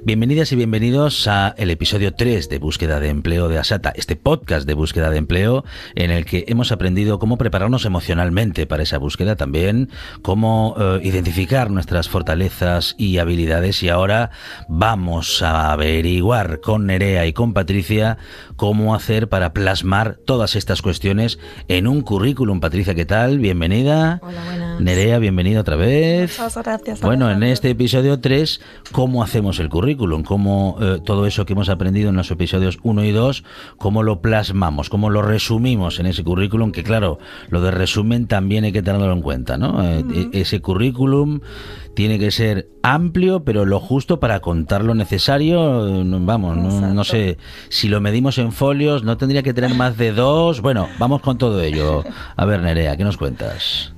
Bienvenidas y bienvenidos a el episodio 3 de Búsqueda de Empleo de Asata, este podcast de búsqueda de empleo en el que hemos aprendido cómo prepararnos emocionalmente para esa búsqueda también, cómo identificar nuestras fortalezas y habilidades, y ahora vamos a averiguar con Nerea y con Patricia cómo hacer para plasmar todas estas cuestiones en un currículum. Patricia, ¿qué tal? Bienvenida. Hola, buenas. Nerea, bienvenida otra vez. Muchas gracias. Bueno, en este episodio 3, ¿cómo hacemos el currículum? ¿Cómo todo eso que hemos aprendido en los episodios 1 y 2, cómo lo plasmamos, cómo lo resumimos en ese currículum? Que claro, lo de resumen también hay que tenerlo en cuenta, ¿no? Ese currículum tiene que ser amplio, pero lo justo para contar lo necesario. Vamos, no sé, si lo medimos en folios, no tendría que tener más de 2. Bueno, vamos con todo ello. A ver, Nerea, ¿qué nos cuentas?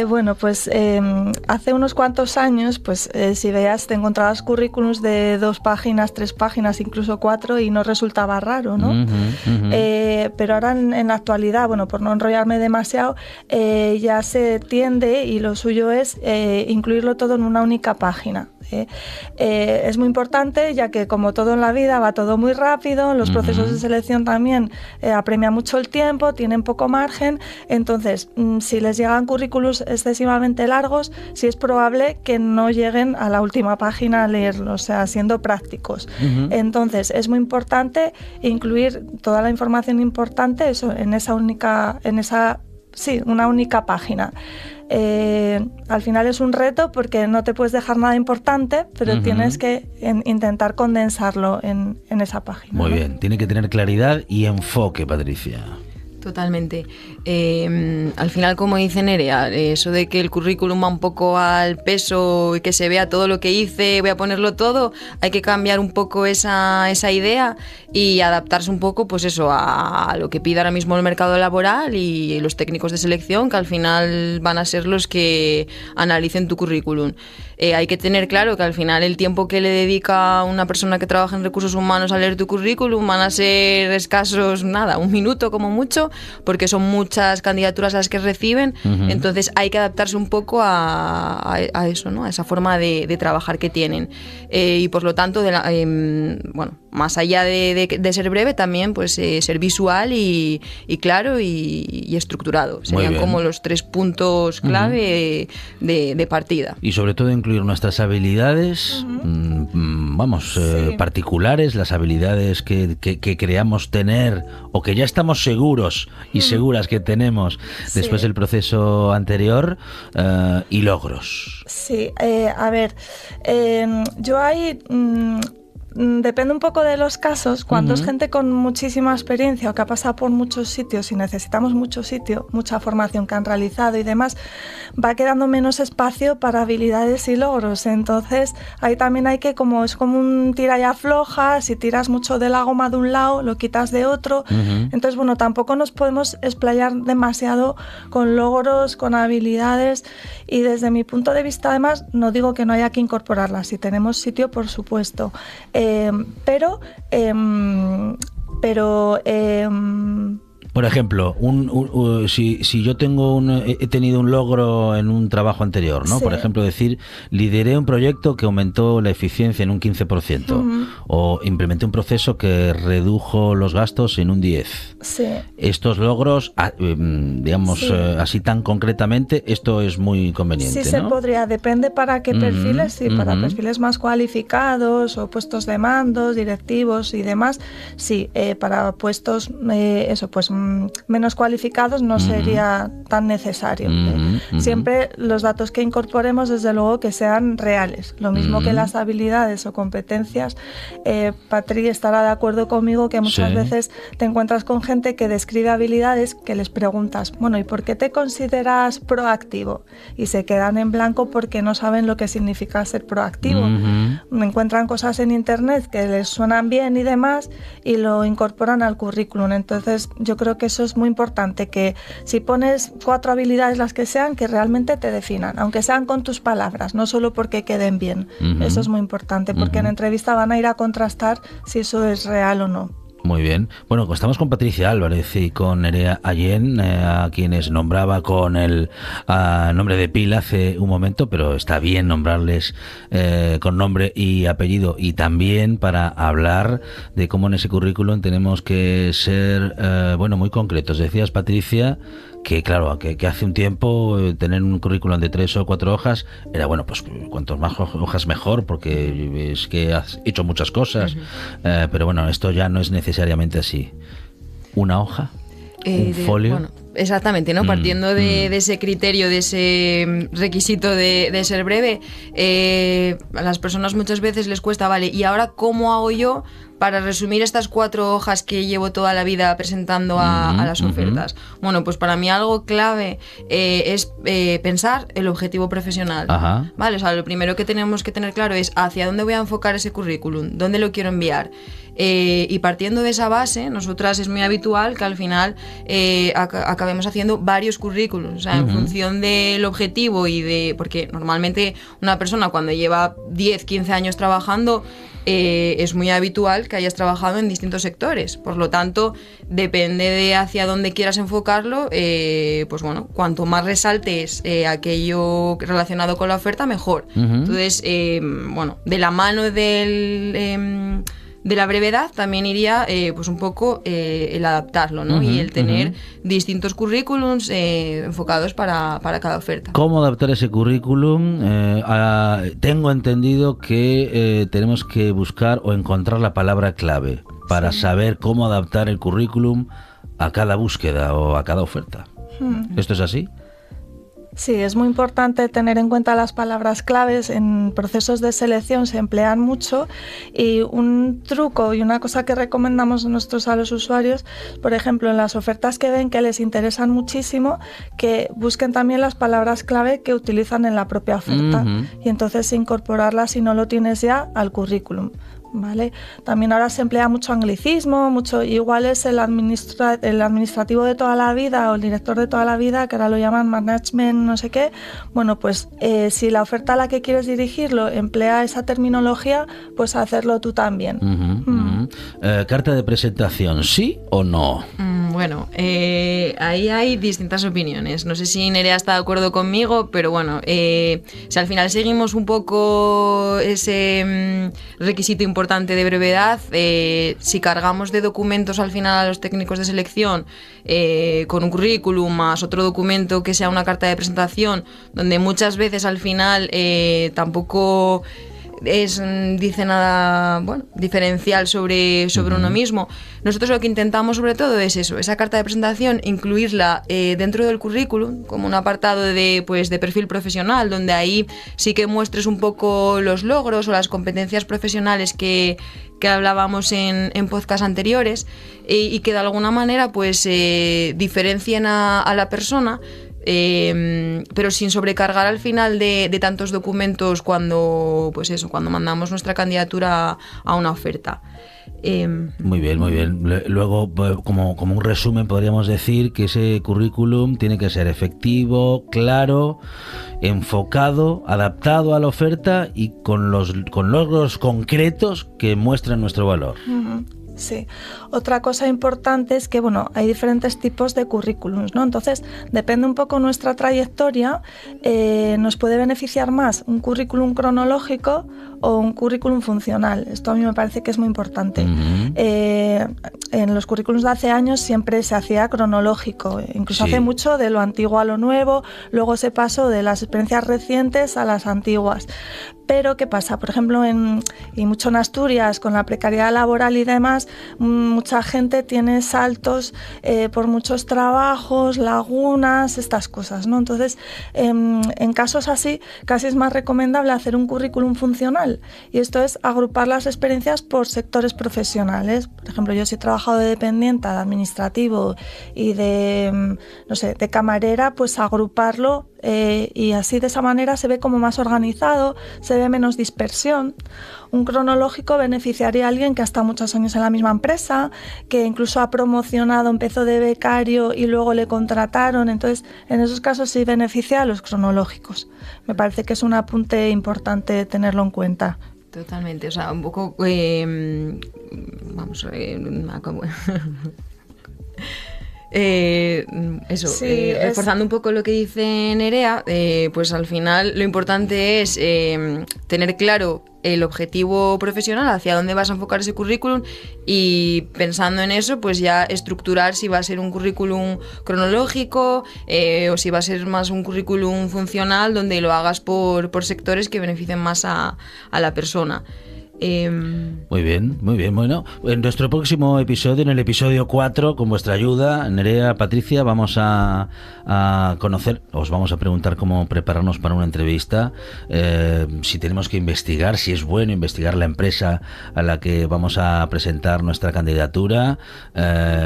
Bueno, pues hace unos cuantos años, pues si veías, te encontrabas currículums de 2 páginas, 3 páginas, incluso 4, y no resultaba raro, ¿no? Pero ahora en la actualidad, bueno, por no enrollarme demasiado, ya se tiende, y lo suyo es incluirlo todo en una única página. Es muy importante, ya que como todo en la vida va todo muy rápido, los procesos de selección también apremian mucho el tiempo, tienen poco margen. Entonces, si les llegan currículums excesivamente largos, sí es probable que no lleguen a la última página a leerlos, o sea, siendo prácticos. Entonces, es muy importante incluir toda la información importante eso, una única página. Al final es un reto porque no te puedes dejar nada importante, pero tienes que intentar condensarlo en esa página. Muy ¿no? bien, tiene que tener claridad y enfoque, Patricia. Totalmente. Al final, como dice Nerea, eso de que el currículum va un poco al peso y que se vea todo lo que hice, voy a ponerlo todo, hay que cambiar un poco esa idea y adaptarse un poco, pues eso, a lo que pide ahora mismo el mercado laboral y los técnicos de selección, que al final van a ser los que analicen tu currículum. Hay que tener claro que al final el tiempo que le dedica una persona que trabaja en recursos humanos a leer tu currículum van a ser escasos, un minuto como mucho, porque son muchas candidaturas las que reciben. Entonces hay que adaptarse un poco a eso, ¿no? A esa forma de trabajar que tienen. Y por lo tanto, más allá de ser breve, también pues ser visual y claro y estructurado. Serían como los 3 puntos clave de partida. Y sobre todo incluir nuestras habilidades, particulares, las habilidades que creamos tener o que ya estamos seguros y seguras que tenemos después del proceso anterior, y logros. Sí, a ver, yo ahí... depende un poco de los casos. Cuando es gente con muchísima experiencia o que ha pasado por muchos sitios y necesitamos mucha formación que han realizado y demás, va quedando menos espacio para habilidades y logros. Entonces ahí también hay que, es como un tira y afloja. Si tiras mucho de la goma de un lado, lo quitas de otro. Entonces, bueno, tampoco nos podemos explayar demasiado con logros, con habilidades, y desde mi punto de vista, además, no digo que no haya que incorporarlas. Si tenemos sitio, por supuesto. Por ejemplo, si yo he tenido un logro en un trabajo anterior, ¿no? Sí. Por ejemplo, decir, lideré un proyecto que aumentó la eficiencia en un 15%, o implementé un proceso que redujo los gastos en un 10%. Sí. Estos logros, así tan concretamente, esto es muy conveniente, Sí, ¿no? se podría, depende para qué perfiles, para perfiles más cualificados o puestos de mandos, directivos y demás, sí, para puestos, menos cualificados no sería tan necesario. Siempre los datos que incorporemos, desde luego, que sean reales, lo mismo que las habilidades o competencias. Patri estará de acuerdo conmigo que muchas veces te encuentras con gente que describe habilidades que les preguntas, bueno, ¿y por qué te consideras proactivo? Y se quedan en blanco porque no saben lo que significa ser proactivo. Encuentran cosas en internet que les suenan bien y demás y lo incorporan al currículum. Entonces yo creo que eso es muy importante, que si pones 4 habilidades, las que sean, que realmente te definan, aunque sean con tus palabras, no solo porque queden bien. Eso es muy importante, porque en entrevista van a ir a contrastar si eso es real o no. Muy bien. Bueno, estamos con Patricia Álvarez y con Nerea Allén, a quienes nombraba con el nombre de pila hace un momento, pero está bien nombrarles con nombre y apellido, y también para hablar de cómo en ese currículum tenemos que ser, muy concretos. Decías, Patricia, que claro, que hace un tiempo tener un currículum de 3 o 4 hojas era, pues cuantos más hojas mejor, porque es que has hecho muchas cosas, pero bueno, esto ya no es necesariamente así. ¿Una hoja? ¿Un folio? Bueno, exactamente, ¿no? Partiendo de ese criterio, de ese requisito de ser breve, a las personas muchas veces les cuesta, vale, ¿y ahora cómo hago yo para resumir estas 4 hojas que llevo toda la vida presentando a las ofertas? Bueno, pues para mí algo clave es pensar el objetivo profesional. Ajá. Vale, o sea, lo primero que tenemos que tener claro es hacia dónde voy a enfocar ese currículum, dónde lo quiero enviar. Y partiendo de esa base, nosotras es muy habitual que al final acabemos haciendo varios currículums, o sea, en función del objetivo porque normalmente una persona cuando lleva 10, 15 años trabajando, es muy habitual que hayas trabajado en distintos sectores. Por lo tanto, depende de hacia dónde quieras enfocarlo, pues bueno, cuanto más resaltes aquello relacionado con la oferta, mejor. Entonces, de la mano de la brevedad también iría pues un poco el adaptarlo, ¿no? Y el tener distintos currículums enfocados para cada oferta. ¿Cómo adaptar ese currículum? Tengo entendido que tenemos que buscar o encontrar la palabra clave para saber cómo adaptar el currículum a cada búsqueda o a cada oferta. ¿Esto es así? Sí, es muy importante tener en cuenta las palabras claves. En procesos de selección se emplean mucho, y un truco y una cosa que recomendamos nosotros a los usuarios, por ejemplo, en las ofertas que ven que les interesan muchísimo, que busquen también las palabras clave que utilizan en la propia oferta y entonces incorporarlas, si no lo tienes ya, al currículum. ¿Vale? También ahora se emplea mucho anglicismo, igual es el administrativo de toda la vida o el director de toda la vida, que ahora lo llaman management no sé qué. Bueno, pues si la oferta a la que quieres dirigirlo emplea esa terminología, pues hacerlo tú también. Carta de presentación, ¿sí o no? Bueno, ahí hay distintas opiniones. No sé si Nerea está de acuerdo conmigo, pero bueno, si al final seguimos un poco ese requisito importante de brevedad, si cargamos de documentos al final a los técnicos de selección con un currículum más otro documento que sea una carta de presentación, donde muchas veces al final tampoco dice nada diferencial sobre uno mismo. Nosotros lo que intentamos sobre todo es eso, esa carta de presentación, incluirla dentro del currículum como un apartado de perfil profesional, donde ahí sí que muestres un poco los logros o las competencias profesionales que hablábamos en podcast anteriores, y que de alguna manera pues diferencien a la persona, pero sin sobrecargar al final de tantos documentos cuando mandamos nuestra candidatura a una oferta. Muy bien, muy bien. Luego, como un resumen, podríamos decir que ese currículum tiene que ser efectivo, claro, enfocado, adaptado a la oferta y con logros concretos que muestran nuestro valor. Sí. Otra cosa importante es que, hay diferentes tipos de currículums, ¿no? Entonces, depende un poco nuestra trayectoria, nos puede beneficiar más un currículum cronológico o un currículum funcional. Esto a mí me parece que es muy importante. En los currículums de hace años siempre se hacía cronológico, incluso hace mucho de lo antiguo a lo nuevo, luego se pasó de las experiencias recientes a las antiguas. Pero, ¿qué pasa? Por ejemplo, y mucho en Asturias, con la precariedad laboral y demás, mucha gente tiene saltos por muchos trabajos, lagunas, estas cosas, ¿no? Entonces, en casos así, casi es más recomendable hacer un currículum funcional, y esto es agrupar las experiencias por sectores profesionales. Por ejemplo, yo si he trabajado de dependiente, de administrativo y de camarera, pues agruparlo, y así de esa manera se ve como más organizado, se ve menos dispersión. Un cronológico beneficiaría a alguien que ha estado muchos años en la misma empresa, que incluso ha promocionado, empezó de becario y luego le contrataron. Entonces, en esos casos sí beneficia a los cronológicos. Me parece que es un apunte importante tenerlo en cuenta. Totalmente, o sea, un poco... reforzando un poco lo que dice Nerea, pues al final lo importante es tener claro el objetivo profesional, hacia dónde vas a enfocar ese currículum, y pensando en eso, pues ya estructurar si va a ser un currículum cronológico o si va a ser más un currículum funcional, donde lo hagas por sectores que beneficien más a la persona. Muy bien. Bueno, en nuestro próximo episodio, en el episodio 4, con vuestra ayuda, Nerea, Patricia, vamos a conocer, os vamos a preguntar cómo prepararnos para una entrevista, si tenemos que investigar, si es bueno investigar la empresa a la que vamos a presentar nuestra candidatura,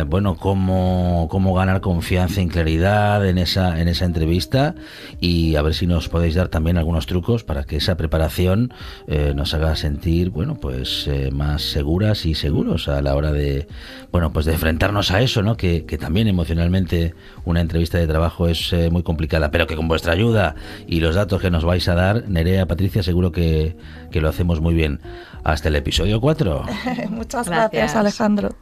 bueno, cómo ganar confianza y claridad en esa entrevista, y a ver si nos podéis dar también algunos trucos para que esa preparación nos haga sentir, bueno, pues más seguras y seguros a la hora de, bueno, pues de enfrentarnos a eso, ¿no? Que también emocionalmente una entrevista de trabajo es muy complicada, pero que con vuestra ayuda y los datos que nos vais a dar, Nerea, Patricia, seguro que lo hacemos muy bien. Hasta el episodio 4. Muchas gracias, Alejandro.